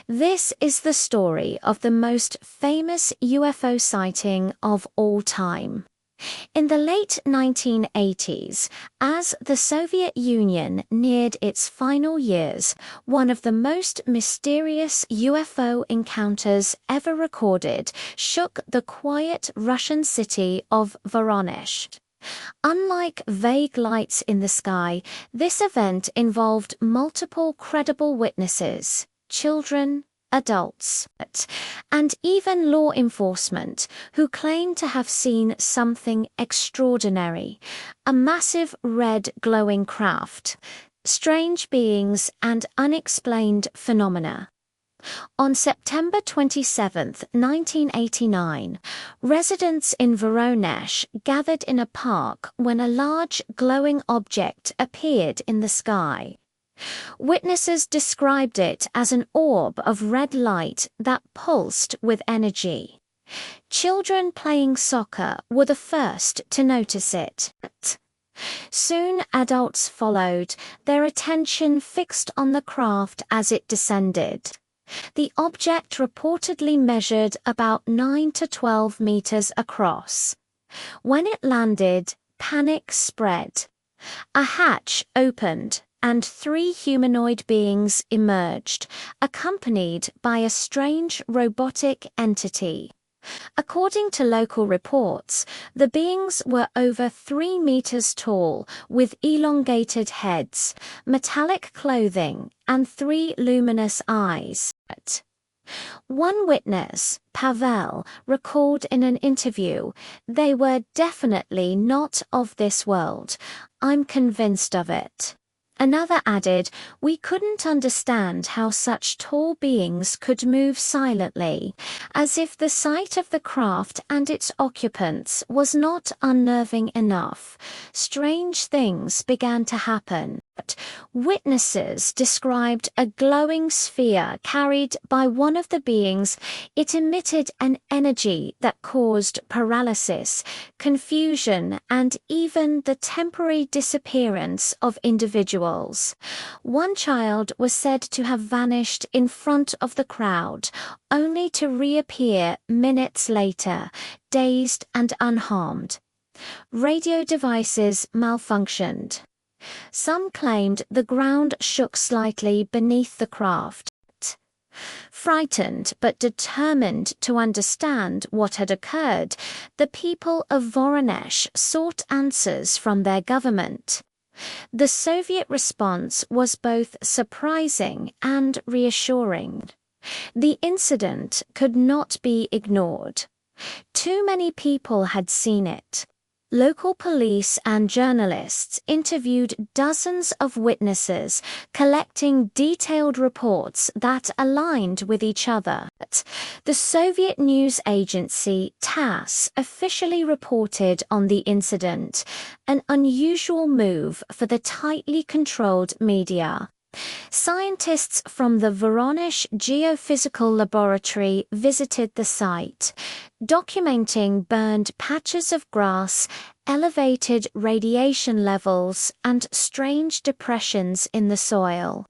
This is the story of the most famous UFO sighting of all time. In the late 1980s, as the Soviet Union neared its final years, one of the most mysterious UFO encounters ever recorded shook the quiet Russian city of Voronezh. Unlike vague lights in the sky, this event involved multiple credible witnesses, children, adults, and even law enforcement who claimed to have seen something extraordinary: a massive red glowing craft, strange beings, and unexplained phenomena. On September 27, 1989, residents in Voronezh gathered in a park when a large glowing object appeared in the sky. Witnesses described it as an orb of red light that pulsed with energy. Children playing soccer were the first to notice it. Soon adults followed, their attention fixed on the craft as it descended. The object reportedly measured about 9 to 12 meters across. When it landed, panic spread. A hatch opened, and 3 humanoid beings emerged, accompanied by a strange robotic entity. According to local reports, the beings were over 3 meters tall, with elongated heads, metallic clothing, and 3 luminous eyes. One witness, Pavel, recalled in an interview, "They were definitely not of this world. I'm convinced of it." Another added, "We couldn't understand how such tall beings could move silently, as if the sight of the craft and its occupants was not unnerving enough. Strange things began to happen." Witnesses described a glowing sphere carried by one of the beings. It emitted an energy that caused paralysis, confusion, and even the temporary disappearance of individuals. One child was said to have vanished in front of the crowd, only to reappear minutes later, dazed and unharmed. Radio devices malfunctioned. Some claimed the ground shook slightly beneath the craft. Frightened but determined to understand what had occurred, the people of Voronezh sought answers from their government. The Soviet response was both surprising and reassuring. The incident could not be ignored. Too many people had seen it. Local police and journalists interviewed dozens of witnesses, collecting detailed reports that aligned with each other. The Soviet news agency TASS officially reported on the incident, an unusual move for the tightly controlled media. Scientists from the Voronezh Geophysical Laboratory visited the site, documenting burned patches of grass, elevated radiation levels, and strange depressions in the soil.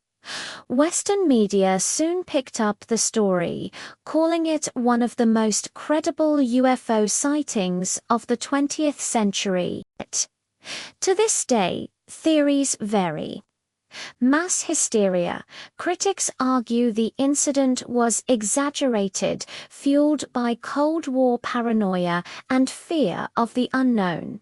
Western media soon picked up the story, calling it one of the most credible UFO sightings of the 20th century. To this day, theories vary. Mass hysteria. Critics argue the incident was exaggerated, fueled by Cold War paranoia and fear of the unknown.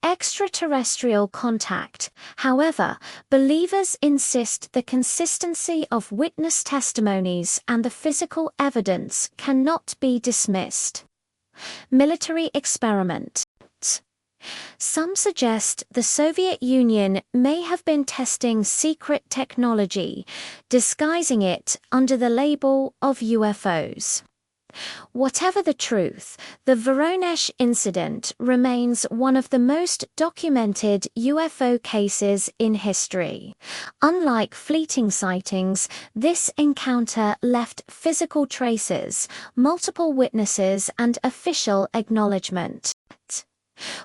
Extraterrestrial contact. However, believers insist the consistency of witness testimonies and the physical evidence cannot be dismissed. Military experiment. Some suggest the Soviet Union may have been testing secret technology, disguising it under the label of UFOs. Whatever the truth, the Voronezh incident remains one of the most documented UFO cases in history. Unlike fleeting sightings, this encounter left physical traces, multiple witnesses, and official acknowledgement.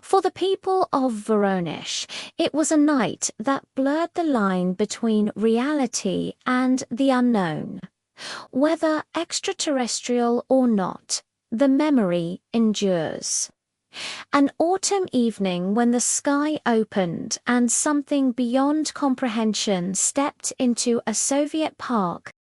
For the people of Voronezh, it was a night that blurred the line between reality and the unknown. Whether extraterrestrial or not, the memory endures. An autumn evening when the sky opened and something beyond comprehension stepped into a Soviet park